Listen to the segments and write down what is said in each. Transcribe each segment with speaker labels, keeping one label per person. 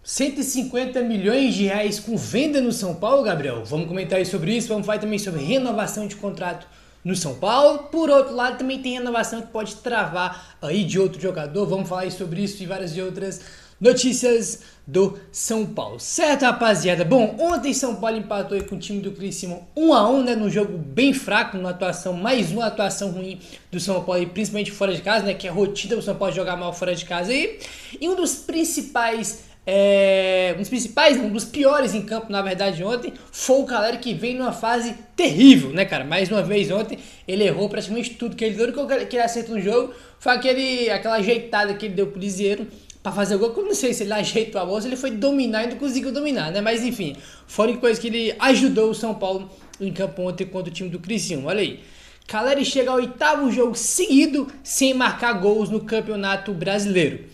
Speaker 1: 150 milhões de reais com venda no São Paulo, Gabriel. Vamos comentar aí sobre isso, vamos falar também sobre renovação de contrato no São Paulo. Por outro lado, também tem renovação que pode travar aí de outro jogador. Vamos falar aí sobre isso e várias outras notícias do São Paulo. Certo, rapaziada? Bom, ontem São Paulo empatou aí com o time do Criciúma 1-1, né? Num jogo bem fraco, numa atuação, mais uma atuação ruim do São Paulo, e principalmente fora de casa, né? Que é rotina o São Paulo jogar mal fora de casa aí. E um dos piores em campo, na verdade, ontem, foi o Caleri, que vem numa fase terrível, né, cara? Mais uma vez ontem, ele errou praticamente tudo que ele deu, que ele acertou no jogo, foi aquela ajeitada que ele deu pro Lisieiro pra fazer o gol, que eu não sei se ele ajeitou a bola, se ele foi dominar e não conseguiu dominar, né? Mas enfim, foram coisas que ele ajudou o São Paulo em campo ontem contra o time do Criciúma, olha aí. Caleri chega ao 8º jogo seguido sem marcar gols no Campeonato Brasileiro.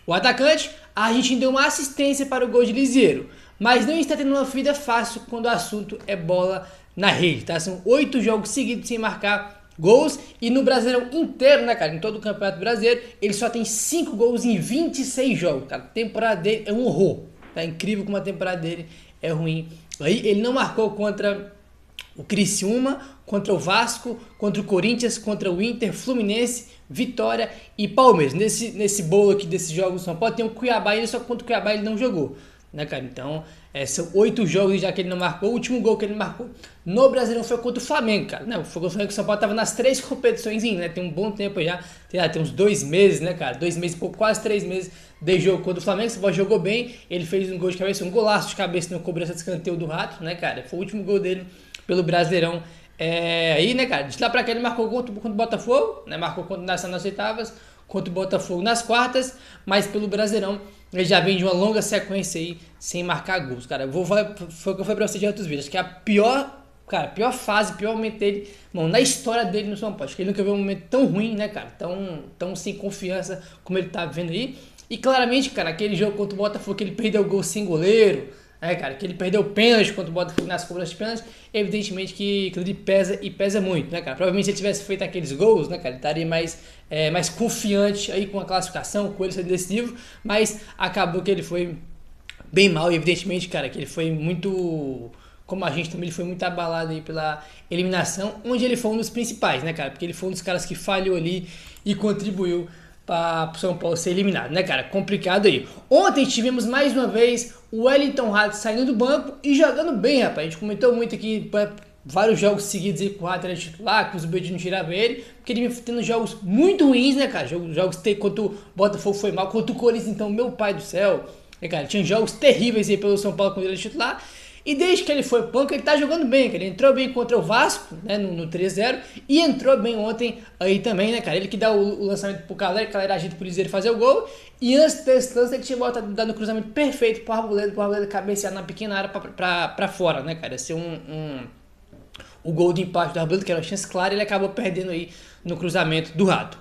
Speaker 1: O atacante, a gente deu uma assistência para o gol de Lisieiro, mas não está tendo uma vida fácil quando o assunto é bola na rede, tá? São 8 jogos seguidos sem marcar gols, e no Brasileirão inteiro, né, cara, em todo o Campeonato Brasileiro, ele só tem 5 gols em 26 jogos, cara. A temporada dele é um horror, tá? Incrível como a temporada dele é ruim. Aí ele não marcou contra o Criciúma, contra o Vasco, contra o Corinthians, contra o Inter, Fluminense, Vitória e Palmeiras. Nesse bolo aqui desses jogos do São Paulo tem o Cuiabá, e só contra o Cuiabá ele não jogou, né, cara? Então, são 8 jogos já que ele não marcou. O último gol que ele marcou no Brasileirão foi contra o Flamengo, cara. Não, foi contra o Flamengo, que o São Paulo tava nas 3 competições, né? Tem um bom tempo já, tem uns 2 meses, né, cara? 2 meses, quase 3 meses de jogo contra o Flamengo. O São Paulo jogou bem, ele fez um gol de cabeça, um golaço de cabeça no cobrança de escanteio do Rato, né, cara? Foi o último gol dele pelo Brasileirão. Aí, né, cara, de lá pra cá ele marcou contra o Botafogo, né, marcou contra o Nacional nas oitavas, contra o Botafogo nas quartas, mas pelo Brasileirão ele já vem de uma longa sequência aí sem marcar gols, cara. Foi o que eu falei pra você de outros vídeos, que é a pior fase, pior momento dele, bom, na história dele no São Paulo. Acho que ele nunca viu um momento tão ruim, né, cara, tão sem confiança como ele tá vendo aí. E claramente, cara, aquele jogo contra o Botafogo que ele perdeu o gol sem goleiro, cara, que ele perdeu o pênalti contra o Botafogo nas cobranças de pênalti, evidentemente que ele pesa e pesa muito, né, cara? Provavelmente se ele tivesse feito aqueles gols, né, cara, ele estaria mais confiante aí com a classificação, com ele ser decisivo, mas acabou que ele foi bem mal, e evidentemente, cara, que ele foi muito, como a gente também, ele foi muito abalado aí pela eliminação, onde ele foi um dos principais, né, cara? Porque ele foi um dos caras que falhou ali e contribuiu para o São Paulo ser eliminado, né, cara? Complicado aí. Ontem tivemos mais uma vez o Wellington Rato saindo do banco e jogando bem, rapaz. A gente comentou muito aqui, vários jogos seguidos aí com o Rato era titular, que os Zubedi não tirava ele, porque ele vinha tendo jogos muito ruins, né, cara? Jogos contra o Botafogo foi mal, contra o Corinthians, então, meu pai do céu, né, cara? Tinha jogos terríveis aí pelo São Paulo quando ele era titular. E desde que ele foi banco, ele tá jogando bem, cara. Ele entrou bem contra o Vasco, né, no 3-0, e entrou bem ontem aí também, né, cara. Ele que dá o lançamento pro Caleri, que ajeita pro Lisieiro fazer o gol, e antes desse lance ele tinha voltado dando o cruzamento perfeito pro Arboleda cabecear na pequena área pra fora, né, cara. Ia ser o gol de empate do Arboleda, que era uma chance clara, e ele acabou perdendo aí no cruzamento do Rato.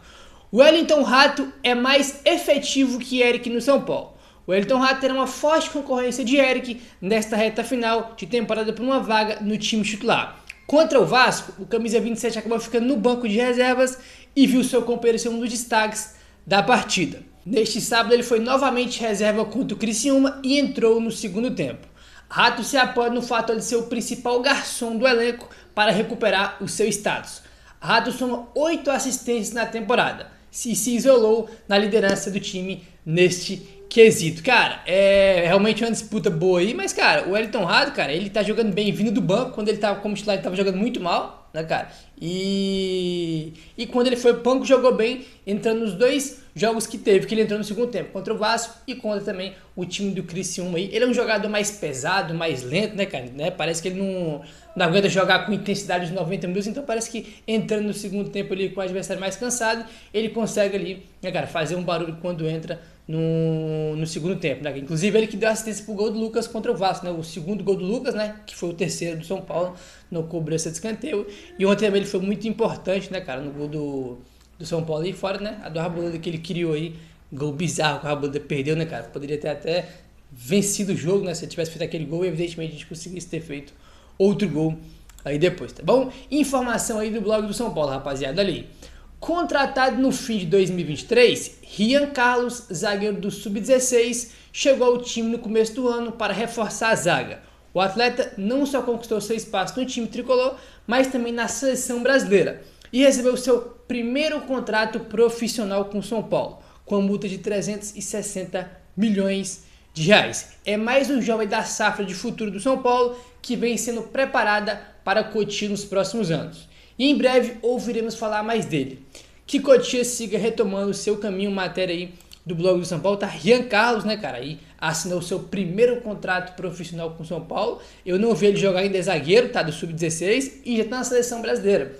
Speaker 1: O Wellington Rato é mais efetivo que Eric no São Paulo. O Wellington Rato terá uma forte concorrência de Eric nesta reta final de temporada por uma vaga no time titular. Contra o Vasco, o camisa 27 acabou ficando no banco de reservas e viu seu companheiro ser um dos destaques da partida. Neste sábado ele foi novamente reserva contra o Criciúma e entrou no segundo tempo. Rato se apoia no fato de ser o principal garçom do elenco para recuperar o seu status. Rato soma 8 assistências na temporada e se isolou na liderança do time neste quesito. Cara, é realmente uma disputa boa aí, mas, cara, o Wellington Rato, cara, ele tá jogando bem vindo do banco. Quando ele tava como titular, ele tava jogando muito mal, né, cara? E quando ele foi banco, jogou bem, entrando nos 2 jogos que teve, que ele entrou no segundo tempo, contra o Vasco e contra também o time do Criciúma aí. Ele é um jogador mais pesado, mais lento, né, cara? Parece que ele não aguenta jogar com intensidade de 90 minutos, então parece que entrando no segundo tempo ali com o adversário mais cansado, ele consegue ali, né, cara, fazer um barulho quando entra no segundo tempo, né? Inclusive ele que deu assistência pro gol do Lucas contra o Vasco, né? O segundo gol do Lucas, né? Que foi o terceiro do São Paulo, no cobrança de escanteio. E ontem também ele foi muito importante, né, cara? No gol do São Paulo aí fora, né? A do Arboleda que ele criou aí, gol bizarro que o Arboleda perdeu, né, cara? Poderia ter até vencido o jogo, né? Se ele tivesse feito aquele gol, evidentemente a gente conseguisse ter feito outro gol aí depois, tá bom? Informação aí do blog do São Paulo, rapaziada, ali. Contratado no fim de 2023, Rian Carlos, zagueiro do Sub-16, chegou ao time no começo do ano para reforçar a zaga. O atleta não só conquistou seu espaço no time tricolor, mas também na seleção brasileira e recebeu seu primeiro contrato profissional com o São Paulo, com a multa de 360 milhões de reais. É mais um jovem da safra de futuro do São Paulo que vem sendo preparada para Cotia nos próximos anos. E em breve ouviremos falar mais dele. Que Cotia siga retomando seu caminho, matéria aí do blog do São Paulo, tá? Rian Carlos, né, cara, aí assinou seu primeiro contrato profissional com o São Paulo. Eu não vi ele jogar ainda, é zagueiro, tá, do Sub-16 e já tá na seleção brasileira.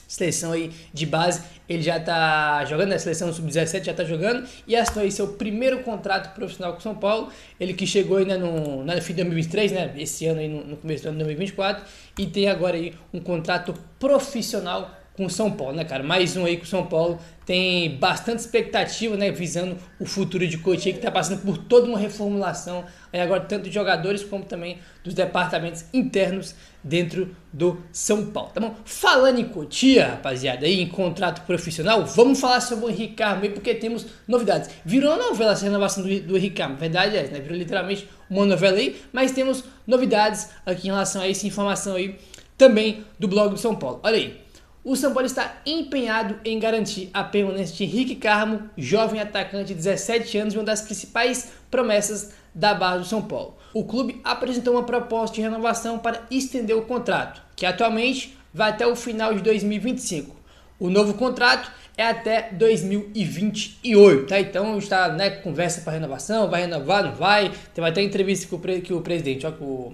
Speaker 1: Seleção aí de base, ele já tá jogando, né? Seleção Sub-17 já tá jogando e assinou aí seu primeiro contrato profissional com o São Paulo. Ele que chegou ainda no fim de 2023, né? Esse ano aí no começo do ano de 2024 e tem agora aí um contrato profissional com o São Paulo, né, cara? Mais um aí com o São Paulo. Tem bastante expectativa, né? Visando o futuro de Cotia, que tá passando por toda uma reformulação aí agora, tanto de jogadores como também dos departamentos internos dentro do São Paulo, tá bom? Falando em Cotia, rapaziada, aí em contrato profissional, vamos falar sobre o Henrique Carmo aí, porque temos novidades. Virou uma novela essa renovação do Henrique Carmo, verdade é, né? Virou literalmente uma novela aí, mas temos novidades aqui em relação a essa informação aí também do blog do São Paulo. Olha aí. O São Paulo está empenhado em garantir a permanência de Henrique Carmo, jovem atacante de 17 anos e uma das principais promessas da base do São Paulo. O clube apresentou uma proposta de renovação para estender o contrato, que atualmente vai até o final de 2025. O novo contrato é até 2028, tá? Então está, né, conversa para renovação, vai renovar, não vai. Teve até entrevista que o presidente, ó, que o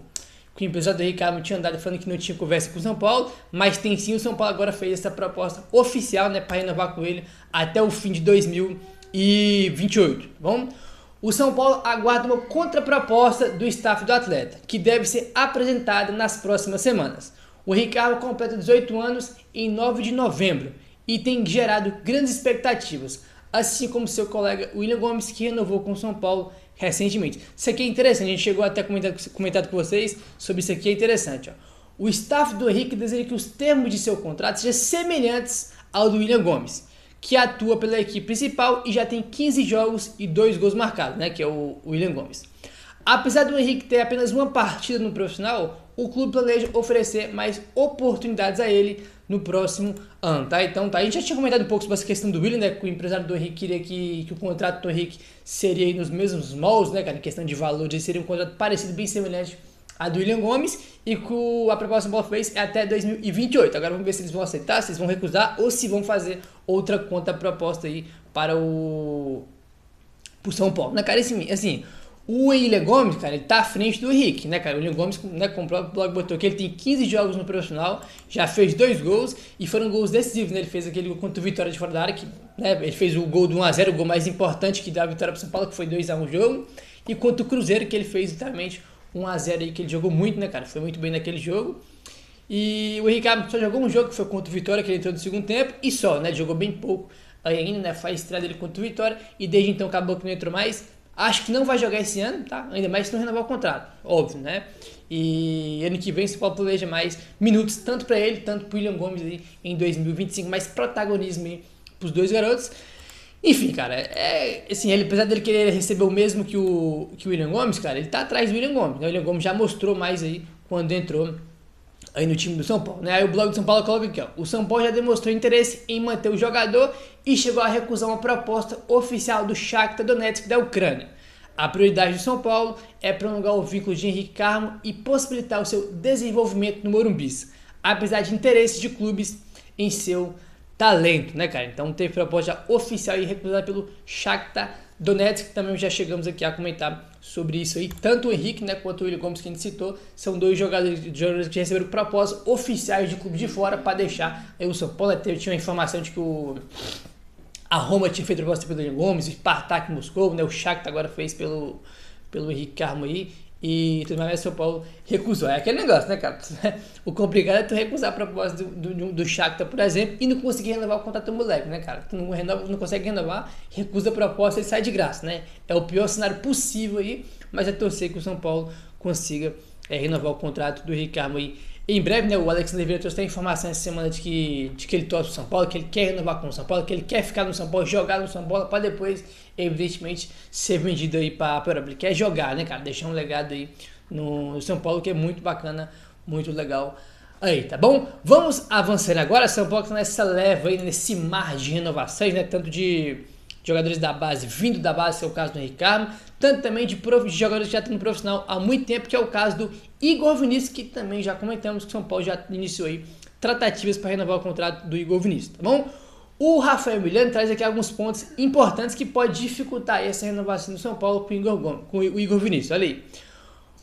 Speaker 1: empresário do Ricardo tinha andado falando que não tinha conversa com o São Paulo, mas tem sim. O São Paulo agora fez essa proposta oficial, né, para renovar com ele até o fim de 2028, tá bom? O São Paulo aguarda uma contraproposta do staff do atleta, que deve ser apresentada nas próximas semanas. O Ricardo completa 18 anos em 9 de novembro e tem gerado grandes expectativas, assim como seu colega William Gomes, que renovou com o São Paulo recentemente. Isso aqui é interessante, a gente chegou até a comentar com vocês sobre isso aqui, é interessante. Ó. O staff do Henrique deseja que os termos de seu contrato sejam semelhantes ao do William Gomes, que atua pela equipe principal e já tem 15 jogos e 2 gols marcados, né, que é o William Gomes. Apesar do Henrique ter apenas uma partida no profissional, o clube planeja oferecer mais oportunidades a ele no próximo ano, tá? Então, tá. A gente já tinha comentado um pouco sobre essa questão do William, né? Que o empresário do Henrique queria que o contrato do Henrique seria aí nos mesmos moldes, né, cara? Em questão de valores, seria um contrato parecido, bem semelhante a do William Gomes, e que a proposta do São Paulo fez é até 2028. Agora vamos ver se eles vão aceitar, se eles vão recusar ou se vão fazer outra contraproposta aí para o São Paulo, né, cara? Assim, o William Gomes, cara, ele tá à frente do Henrique, né, cara? O William Gomes, né, como o próprio blog botou que ele tem 15 jogos no profissional, já fez 2 gols e foram gols decisivos, né? Ele fez aquele gol contra o Vitória de fora da área, que, né, ele fez o gol do 1x0, o gol mais importante que dá a vitória pro São Paulo, que foi 2x1 o jogo, e contra o Cruzeiro, que ele fez literalmente 1x0 aí, que ele jogou muito, né, cara? Foi muito bem naquele jogo. E o Henrique só jogou um jogo, que foi contra o Vitória, que ele entrou no segundo tempo, e só, né? Ele jogou bem pouco aí ainda, né? Faz a estreia dele contra o Vitória, e desde então acabou que não entrou mais. Acho que não vai jogar esse ano, tá? Ainda mais se não renovar o contrato, óbvio, né? E ano que vem o São Paulo planeja mais minutos, tanto para ele, tanto para o William Gomes aí, em 2025, mais protagonismo aí pros dois garotos. Enfim, cara, assim, ele, apesar dele querer receber o mesmo que o William Gomes, cara, ele tá atrás do William Gomes, né? O William Gomes já mostrou mais aí quando entrou aí no time do São Paulo, né? Aí o blog do São Paulo coloca aqui, ó. O São Paulo já demonstrou interesse em manter o jogador e chegou a recusar uma proposta oficial do Shakhtar Donetsk da Ucrânia. A prioridade do São Paulo é prolongar o vínculo de Henrique Carmo e possibilitar o seu desenvolvimento no Morumbis, apesar de interesses de clubes em seu talento, né, cara? Então teve proposta oficial e recusada pelo Shakhtar Donetsk, também já chegamos aqui a comentar sobre isso aí. Tanto o Henrique, né, quanto o William Gomes, que a gente citou, são dois jogadores que receberam propostas oficiais de clube de fora para deixar aí o São Paulo. Tinha uma informação de que a Roma tinha feito proposta pelo William Gomes, o Spartak Moscou, né, o Shakhtar agora fez pelo Henrique Carmo aí. E tudo mais, o São Paulo recusou. É aquele negócio, né, cara? O complicado é tu recusar a proposta do Shakhtar, por exemplo, e não conseguir renovar o contrato do moleque, né, cara? Tu não consegue renovar, recusa a proposta e sai de graça, né? É o pior cenário possível aí, mas é torcer que o São Paulo consiga renovar o contrato do Ricardo aí em breve, né? O Alex Oliveira trouxe a informação essa semana de que ele torce pro São Paulo, que ele quer renovar com o São Paulo, que ele quer ficar no São Paulo, jogar no São Paulo, para depois, evidentemente, ser vendido aí para a Europa. Ele quer jogar, né, cara? Deixar um legado aí no São Paulo, que é muito bacana, muito legal aí, tá bom? Vamos avançar agora. São Paulo tá nessa leva aí, nesse mar de renovações, né? Tanto de jogadores da base vindo da base, que é o caso do Ricardo, tanto também de jogadores que já estão no profissional há muito tempo, que é o caso do Igor Vinícius, que também já comentamos que o São Paulo já iniciou aí tratativas para renovar o contrato do Igor Vinícius, tá bom? O Rafael Emiliano traz aqui alguns pontos importantes que pode dificultar essa renovação do São Paulo com o Igor Vinícius. Olha aí.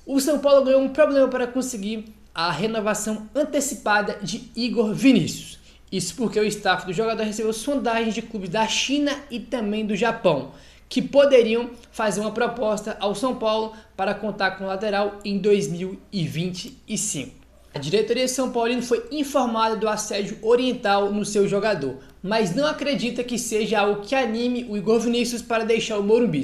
Speaker 1: O São Paulo ganhou um problema para conseguir a renovação antecipada de Igor Vinícius. Isso porque o staff do jogador recebeu sondagens de clubes da China e também do Japão, que poderiam fazer uma proposta ao São Paulo para contar com o lateral em 2025. A diretoria de São Paulino foi informada do assédio oriental no seu jogador, mas não acredita que seja algo que anime o Igor Vinícius para deixar o Morumbi.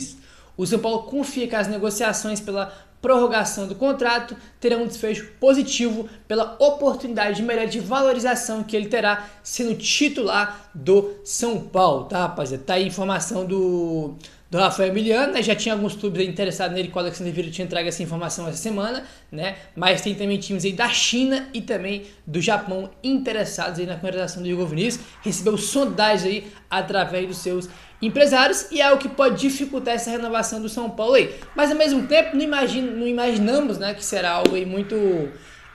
Speaker 1: O São Paulo confia que as negociações pela prorrogação do contrato terão um desfecho positivo pela oportunidade de melhor de valorização que ele terá sendo titular do São Paulo, tá, rapaziada? Tá aí a informação do Rafael Emiliano, né? Já tinha alguns clubes interessados nele, que o Alexandre Vieira tinha entregue essa informação essa semana, né? Mas tem também times aí da China e também do Japão interessados aí na contratação do Igor Vinícius. Recebeu sondagens aí através dos seus empresários e é algo que pode dificultar essa renovação do São Paulo aí. Mas ao mesmo tempo não imaginamos, né, que será algo aí muito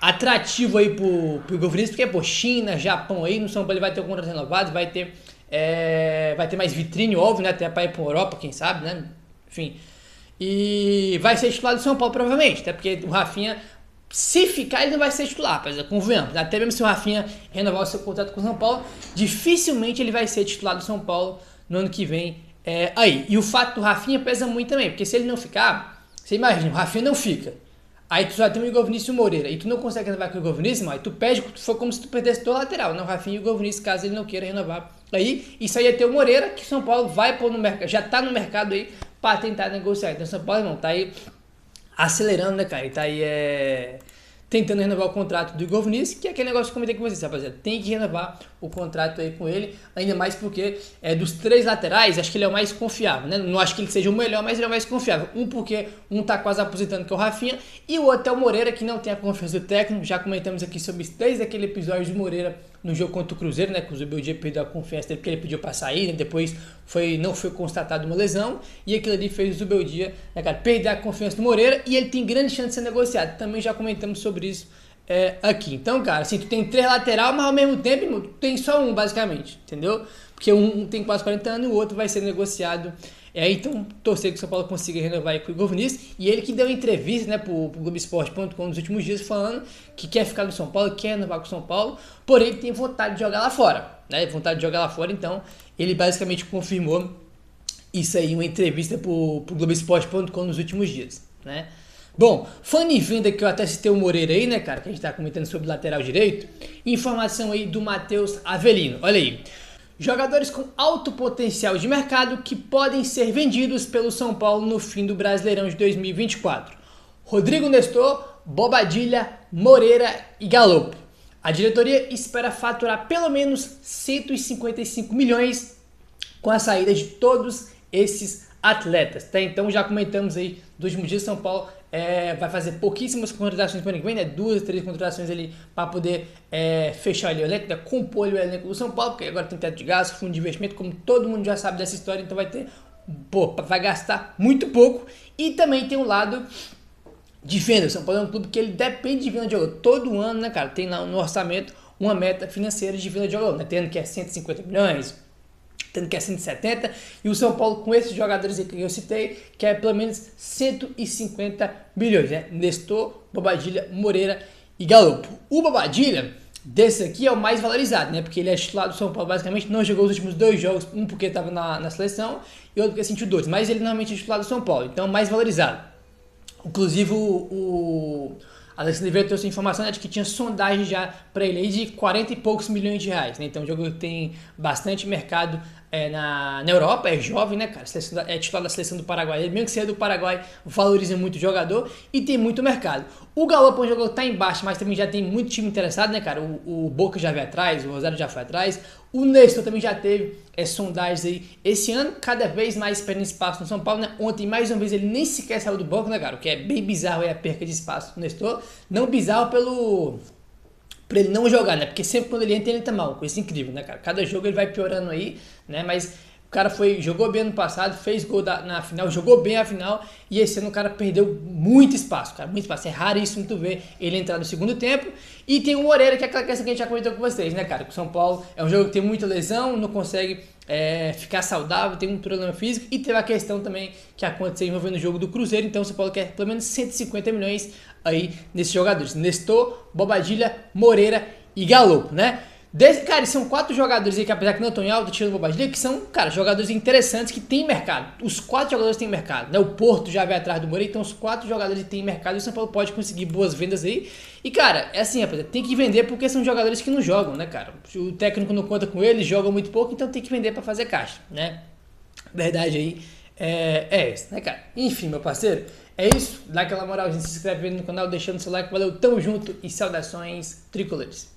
Speaker 1: atrativo aí pro Igor Vinícius, porque China, Japão aí, no São Paulo ele vai ter o contrato renovado, vai ter mais vitrine, óbvio, né, até para ir para Europa, quem sabe, né, enfim. E vai ser titular do São Paulo provavelmente, até porque o Rafinha, se ficar, ele não vai ser titular, convenhamos. Até mesmo se o Rafinha renovar o seu contrato com o São Paulo, dificilmente ele vai ser titular do São Paulo no ano que vem aí. E o fato do Rafinha pesa muito também, porque se ele não ficar, você imagina, o Rafinha não fica. Aí tu só tem o Igor Vinícius Moreira, e tu não consegue renovar com o Igor Vinícius, aí tu perde, foi como se tu perdesse teu lateral, né? O Rafinha e o Igor Vinícius, caso ele não queira renovar. Aí, isso aí ia ter o Moreira, que o São Paulo vai pôr no mercado, já tá no mercado aí, para tentar negociar. Então o São Paulo, irmão, tá aí acelerando, né, cara? E tá aí tentando renovar o contrato do Igor Vinícius, que é aquele negócio que eu comentei com vocês, rapaziada. Tem que renovar o contrato aí com ele, ainda mais porque dos três laterais, acho que ele é o mais confiável, né? Não acho que ele seja o melhor, mas ele é o mais confiável. Porque um tá quase aposentando, que é o Rafinha, e o outro é o Moreira, que não tem a confiança do técnico. Já comentamos aqui sobre desde aquele episódio do Moreira no jogo contra o Cruzeiro, né? Que o Zubeldia perdeu a confiança dele porque ele pediu para sair, né? Depois não foi constatado uma lesão, e aquilo ali fez o Zubeldia, né, cara, perder a confiança do Moreira, e ele tem grande chance de ser negociado. Também já comentamos sobre isso aqui. Então, cara, assim, tu tem três lateral, mas ao mesmo tempo tu tem só um, basicamente, entendeu? Porque um tem quase 40 anos e o outro vai ser negociado. Então, torcer que o São Paulo consiga renovar com o Igor Vinícius. E ele que deu entrevista, né, pro Globoesporte.com nos últimos dias, falando que quer ficar no São Paulo, quer renovar com o São Paulo, porém ele tem vontade de jogar lá fora, né? Vontade de jogar lá fora, então ele basicamente confirmou isso aí em uma entrevista pro Globoesporte.com nos últimos dias, né? Bom, falando em venda, que eu até citei o Moreira aí, né, cara, que a gente tá comentando sobre o lateral direito, informação aí do Matheus Avelino, olha aí. Jogadores com alto potencial de mercado que podem ser vendidos pelo São Paulo no fim do Brasileirão de 2024. Rodrigo Nestor, Bobadilha, Moreira e Galopo. A diretoria espera faturar pelo menos 155 milhões com a saída de todos esses atletas, tá? Então já comentamos aí dos últimos dias, São Paulo vai fazer pouquíssimas contratações para o ano que vem, né? 2, 3 contratações ali para poder fechar ali o elenco, né? Compor ali o elenco do São Paulo, porque agora tem teto de gasto, fundo de investimento, como todo mundo já sabe dessa história, então vai gastar muito pouco. E também tem um lado de venda. O São Paulo é um clube que ele depende de venda de jogador. Todo ano, né, cara, tem lá no orçamento uma meta financeira de venda de jogador, né? Tendo que é 150 milhões, tendo que é 170, e o São Paulo, com esses jogadores que eu citei, quer pelo menos 150 milhões, né? Nestor, Bobadilha, Moreira e Galopo. O Bobadilha, desse aqui, é o mais valorizado, né? Porque ele é titular do São Paulo, basicamente, não jogou os últimos 2 jogos, um porque estava na seleção, e outro porque sentiu dores, mas ele normalmente é titular do São Paulo, então é o mais valorizado. Inclusive, o Alex Oliveira trouxe informação, né, de que tinha sondagem já para ele aí de 40 e poucos milhões de reais, né? Então o jogo tem bastante mercado na Europa, é jovem, né, cara? É titular da seleção do Paraguai. Ele, mesmo que seja do Paraguai, valoriza muito o jogador e tem muito mercado. O Galo é um jogador que tá embaixo, mas também já tem muito time interessado, né, cara? O Boca já veio atrás, o Rosário já foi atrás, o Nestor também já teve sondagens aí esse ano, cada vez mais perdendo espaço no São Paulo, né? Ontem, mais uma vez, ele nem sequer saiu do banco, né, cara? O que é bem bizarro aí a perca de espaço do Nestor. Não bizarro pra ele não jogar, né? Porque sempre quando ele entra, ele tá mal. Coisa incrível, né, cara? Cada jogo ele vai piorando aí, né? Mas o cara jogou bem ano passado, fez gol na final, jogou bem a final. E esse ano o cara perdeu muito espaço, cara. Muito espaço. É raríssimo tu ver ele entrar no segundo tempo. E tem o Moreira, que é aquela questão que a gente já comentou com vocês, né, cara? O São Paulo é um jogo que tem muita lesão, não consegue ficar saudável, tem um problema físico. E teve a questão também que aconteceu envolvendo o jogo do Cruzeiro. Então o São Paulo quer pelo menos 150 milhões aí nesses jogadores. Nestor, Bobadilha, Moreira e Galo, né? Cara, são 4 jogadores aí que, apesar que não estão em alta, tirando o Bobadilha, que são, cara, jogadores interessantes que têm mercado. Os 4 jogadores têm mercado, né? O Porto já vai atrás do Moreira, então os 4 jogadores têm mercado e o São Paulo pode conseguir boas vendas aí. E, cara, é assim, rapaziada, tem que vender porque são jogadores que não jogam, né, cara? O técnico não conta com eles, jogam muito pouco, então tem que vender pra fazer caixa, né? Verdade aí é isso, né, cara? Enfim, meu parceiro, é isso. Dá aquela moral, se inscreve no canal, deixando seu like. Valeu, tamo junto e saudações tricolores.